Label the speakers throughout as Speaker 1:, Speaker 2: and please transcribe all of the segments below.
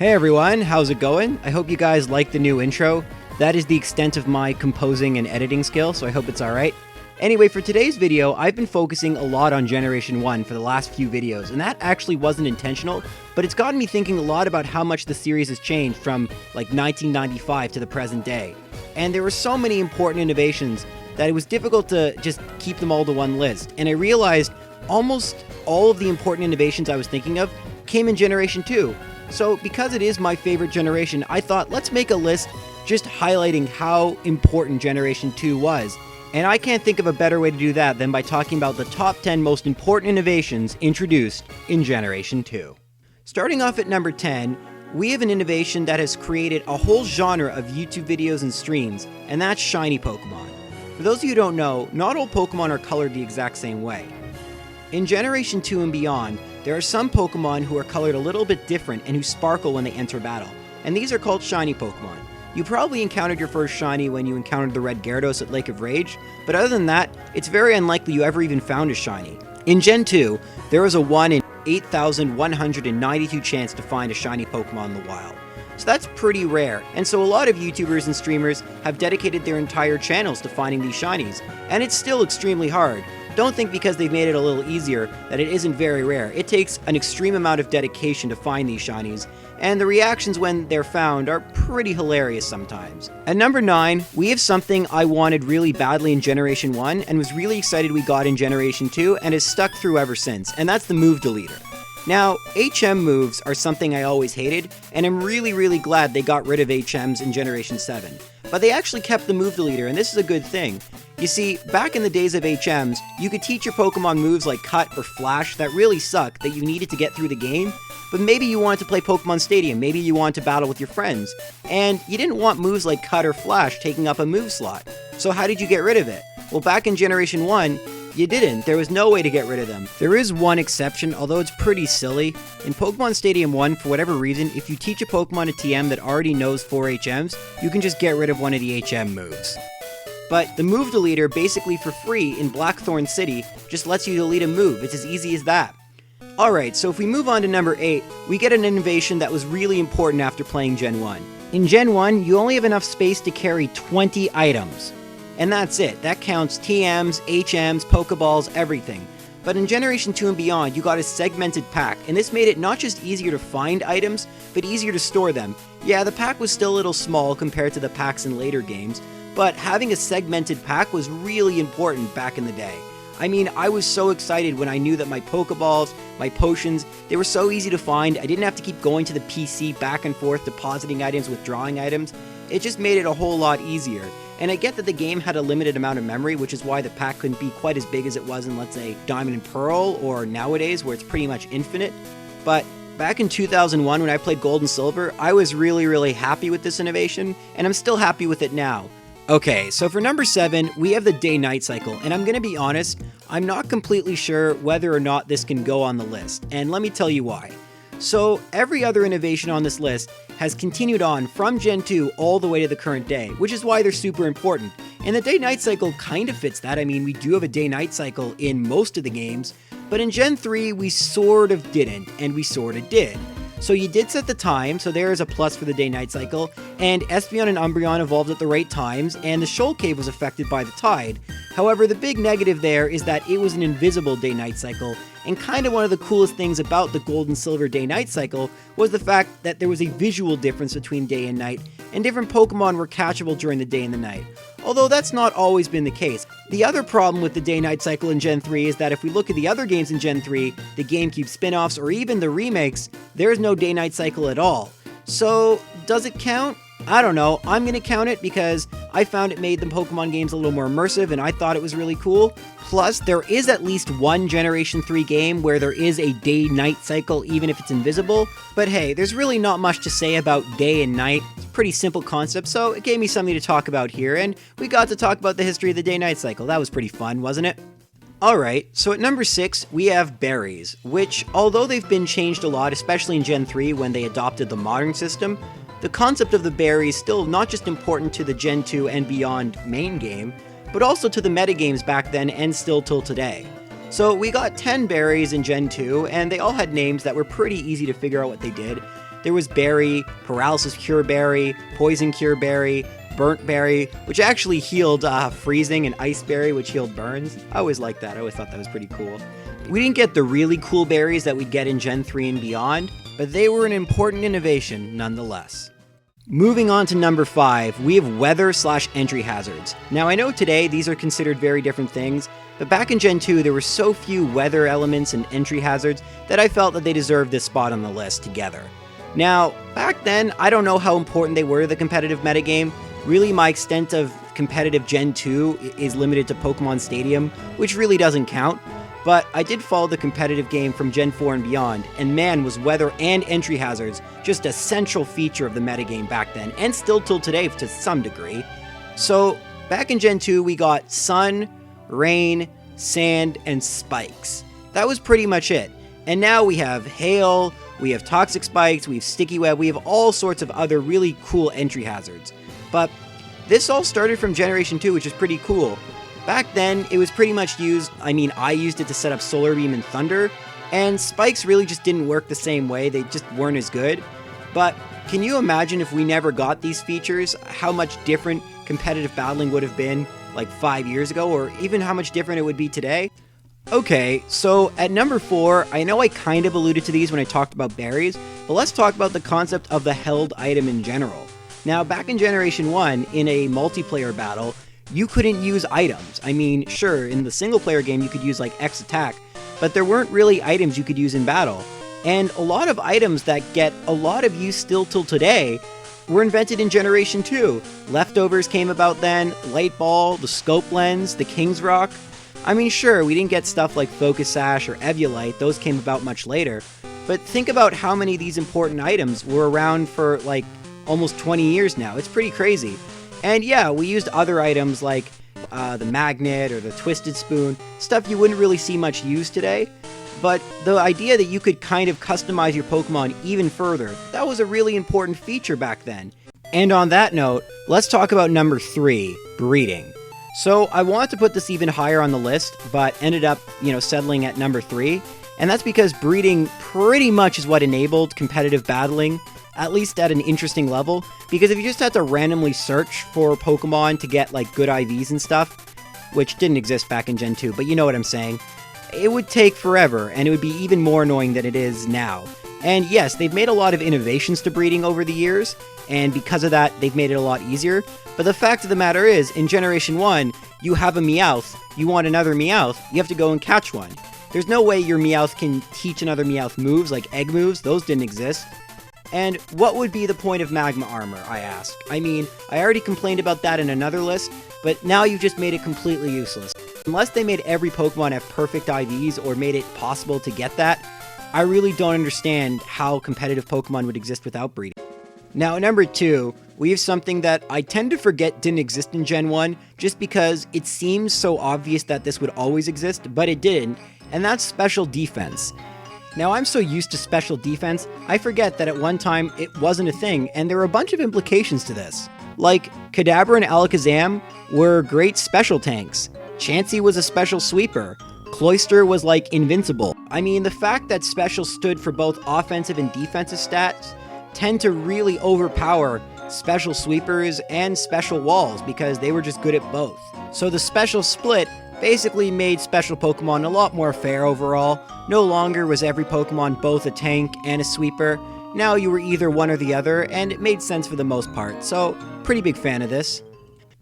Speaker 1: Hey everyone, how's it going? I hope you guys like the new intro. That is the extent of my composing and editing skill, so I hope it's alright. Anyway, for today's video, I've been focusing a lot on Generation 1 for the last few videos, and that actually wasn't intentional, but it's gotten me thinking a lot about how much the series has changed from, like, 1995 to the present day. And there were so many important innovations that it was difficult to just keep them all to one list, and I realized almost all of the important innovations I was thinking of came in Generation 2. So because it is my favorite generation, I thought let's make a list just highlighting how important Generation 2 was. And I can't think of a better way to do that than by talking about the top 10 most important innovations introduced in Generation 2. Starting off at number 10, we have an innovation that has created a whole genre of YouTube videos and streams, and that's shiny Pokemon. For those of you who don't know, not all Pokemon are colored the exact same way. In Generation 2 and beyond, there are some Pokemon who are colored a little bit different and who sparkle when they enter battle, and these are called shiny Pokemon. You probably encountered your first shiny when you encountered the red Gyarados at Lake of Rage, but other than that, it's very unlikely you ever even found a shiny. In Gen 2, there was a 1 in 8,192 chance to find a shiny Pokemon in the wild. So that's pretty rare, and so a lot of YouTubers and streamers have dedicated their entire channels to finding these shinies, and it's still extremely hard. Don't think because they've made it a little easier that it isn't very rare. It takes an extreme amount of dedication to find these shinies, and the reactions when they're found are pretty hilarious sometimes. At number 9, we have something I wanted really badly in Generation 1 and was really excited we got in Generation 2 and has stuck through ever since, and that's the move deleter. Now, HM moves are something I always hated, and I'm really glad they got rid of HMs in Generation 7. But they actually kept the move deleter, and this is a good thing. You see, back in the days of HMs, you could teach your Pokemon moves like Cut or Flash that really suck that you needed to get through the game, but maybe you wanted to play Pokemon Stadium, maybe you wanted to battle with your friends, and you didn't want moves like Cut or Flash taking up a move slot. So how did you get rid of it? Well, back in Generation 1, you didn't. There was no way to get rid of them. There is one exception, although it's pretty silly. In Pokemon Stadium 1, for whatever reason, if you teach a Pokemon a TM that already knows 4 HMs, you can just get rid of one of the HM moves. But the move deleter, basically for free in Blackthorn City, just lets you delete a move. It's as easy as that. Alright, so if we move on to number 8, we get an innovation that was really important after playing Gen 1. In Gen 1, you only have enough space to carry 20 items. And that's it. That counts TMs, HMs, Pokeballs, everything. But in Generation 2 and beyond, you got a segmented pack, and this made it not just easier to find items, but easier to store them. Yeah, the pack was still a little small compared to the packs in later games, but having a segmented pack was really important back in the day. I mean, I was so excited when I knew that my Pokeballs, my potions, they were so easy to find. I didn't have to keep going to the PC back and forth, depositing items, withdrawing items. It just made it a whole lot easier. And I get that the game had a limited amount of memory, which is why the pack couldn't be quite as big as it was in, let's say, Diamond and Pearl, or nowadays, where it's pretty much infinite. But back in 2001, when I played Gold and Silver, I was really happy with this innovation, and I'm still happy with it now. Okay, so for number 7, we have the day-night cycle, and I'm gonna be honest, I'm not completely sure whether or not this can go on the list, and let me tell you why. So, every other innovation on this list has continued on from Gen 2 all the way to the current day, which is why they're super important. And the day-night cycle kind of fits that. I mean, we do have a day-night cycle in most of the games, but in Gen 3, we sort of didn't, and we sort of did. So you did set the time, so there is a plus for the day-night cycle, and Espeon and Umbreon evolved at the right times, and the Shoal Cave was affected by the tide. However, the big negative there is that it was an invisible day-night cycle, and kind of one of the coolest things about the Gold and Silver day-night cycle was the fact that there was a visual difference between day and night, and different Pokemon were catchable during the day and the night. Although that's not always been the case. The other problem with the day-night cycle in Gen 3 is that if we look at the other games in Gen 3, the GameCube spin-offs, or even the remakes, there's no day-night cycle at all. So, does it count? I don't know. I'm gonna count it because I found it made the Pokemon games a little more immersive and I thought it was really cool. Plus, there is at least one Generation 3 game where there is a day-night cycle even if it's invisible. But hey, there's really not much to say about day and night. It's a pretty simple concept, so it gave me something to talk about here, and we got to talk about the history of the day-night cycle. That was pretty fun, wasn't it? Alright, so at number 6, we have berries, which, although they've been changed a lot, especially in Gen 3 when they adopted the modern system, the concept of the berry is still not just important to the Gen 2 and beyond main game, but also to the metagames back then and still till today. So we got 10 berries in Gen 2, and they all had names that were pretty easy to figure out what they did. There was Berry, Paralysis Cure Berry, Poison Cure Berry, Burnt Berry, which actually healed Freezing, and Ice Berry, which healed burns. I always liked that. I always thought that was pretty cool. We didn't get the really cool berries that we'd get in Gen 3 and beyond, but they were an important innovation nonetheless. Moving on to number 5, we have weather/entry hazards. Now I know today these are considered very different things, but back in Gen 2 there were so few weather elements and entry hazards that I felt that they deserved this spot on the list together. Now, back then, I don't know how important they were to the competitive metagame. Really, my extent of competitive Gen 2 is limited to Pokemon Stadium, which really doesn't count. But I did follow the competitive game from Gen 4 and beyond, and man, was weather and entry hazards just a central feature of the metagame back then, and still till today to some degree. So, back in Gen 2, we got sun, rain, sand, and spikes. That was pretty much it. And now we have hail, we have toxic spikes, we have sticky web, we have all sorts of other really cool entry hazards. But this all started from Generation 2, which is pretty cool. Back then, it was pretty much used, I used it to set up Solar Beam and Thunder, and spikes really just didn't work the same way, they just weren't as good. But can you imagine if we never got these features, how much different competitive battling would have been like 5 years ago, or even how much different it would be today? Okay, so at number 4, I know I kind of alluded to these when I talked about berries, but let's talk about the concept of the held item in general. Now, back in Generation 1, in a multiplayer battle, you couldn't use items. Sure, in the single player game you could use like X attack, but there weren't really items you could use in battle. And a lot of items that get a lot of use still till today were invented in Generation 2. Leftovers came about then, Light Ball, the Scope Lens, the King's Rock. Sure, we didn't get stuff like Focus Sash or Eviolite, those came about much later, but think about how many of these important items were around for like almost 20 years now. It's pretty crazy. And yeah, we used other items like the magnet or the twisted spoon, stuff you wouldn't really see much used today. But the idea that you could kind of customize your Pokemon even further, that was a really important feature back then. And on that note, let's talk about number 3, breeding. So I wanted to put this even higher on the list, but ended up, settling at number 3. And that's because breeding pretty much is what enabled competitive battling, at least at an interesting level. Because if you just had to randomly search for Pokemon to get like good IVs and stuff, which didn't exist back in Gen 2, but you know what I'm saying, it would take forever, and it would be even more annoying than it is now. And yes, they've made a lot of innovations to breeding over the years, and because of that, they've made it a lot easier. But the fact of the matter is, in Generation 1, you have a Meowth, you want another Meowth, you have to go and catch one. There's no way your Meowth can teach another Meowth moves, like egg moves, those didn't exist. And what would be the point of Magma Armor, I ask? I already complained about that in another list, but now you've just made it completely useless. Unless they made every Pokemon have perfect IVs or made it possible to get that, I really don't understand how competitive Pokemon would exist without breeding. Now, at number 2, we have something that I tend to forget didn't exist in Gen 1, just because it seems so obvious that this would always exist, but it didn't, and that's Special Defense. Now, I'm so used to Special Defense, I forget that at one time it wasn't a thing, and there are a bunch of implications to this. Like, Kadabra and Alakazam were great special tanks. Chansey was a special sweeper. Cloyster was like invincible. The fact that special stood for both offensive and defensive stats tend to really overpower special sweepers and special walls because they were just good at both. So the special split basically made special Pokemon a lot more fair overall. No longer was every Pokemon both a tank and a sweeper. Now you were either one or the other, and it made sense for the most part, so pretty big fan of this.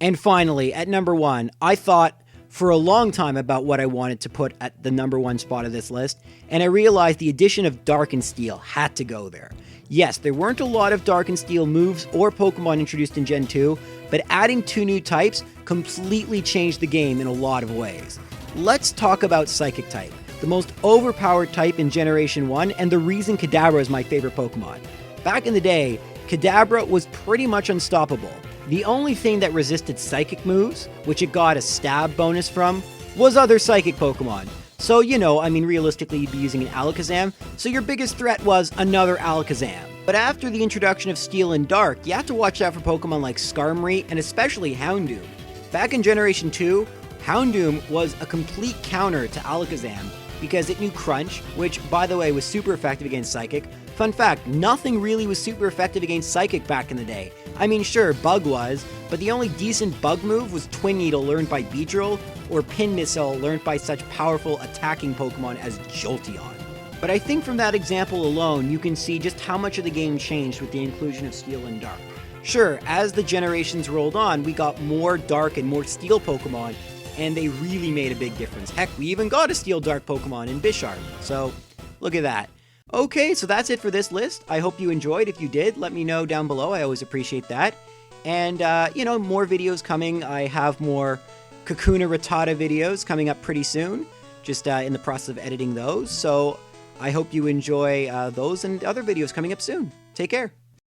Speaker 1: And finally, at number 1, I thought for a long time about what I wanted to put at the number 1 spot of this list, and I realized the addition of Dark and Steel had to go there. Yes, there weren't a lot of Dark and Steel moves or Pokemon introduced in Gen 2, but adding 2 new types completely changed the game in a lot of ways. Let's talk about Psychic type, the most overpowered type in Generation 1, and the reason Kadabra is my favorite Pokemon. Back in the day, Kadabra was pretty much unstoppable. The only thing that resisted Psychic moves, which it got a stab bonus from, was other Psychic Pokemon. So, realistically you'd be using an Alakazam, so your biggest threat was another Alakazam. But after the introduction of Steel and Dark, you have to watch out for Pokemon like Skarmory and especially Houndoom. Back in Generation 2, Houndoom was a complete counter to Alakazam, because it knew Crunch, which, by the way, was super effective against Psychic. Fun fact, nothing really was super effective against Psychic back in the day. I mean, sure, Bug was, but the only decent Bug move was Twin Needle learned by Beedrill, or Pin Missile learned by such powerful attacking Pokemon as Jolteon. But I think from that example alone, you can see just how much of the game changed with the inclusion of Steel and Dark. Sure, as the generations rolled on, we got more Dark and more Steel Pokemon, and they really made a big difference. Heck, we even got a Steel Dark Pokemon in Bisharp, so look at that. Okay, so that's it for this list. I hope you enjoyed. If you did, let me know down below. I always appreciate that. And, more videos coming. I have more Kakuna Rattata videos coming up pretty soon. Just in the process of editing those. So I hope you enjoy those and other videos coming up soon. Take care.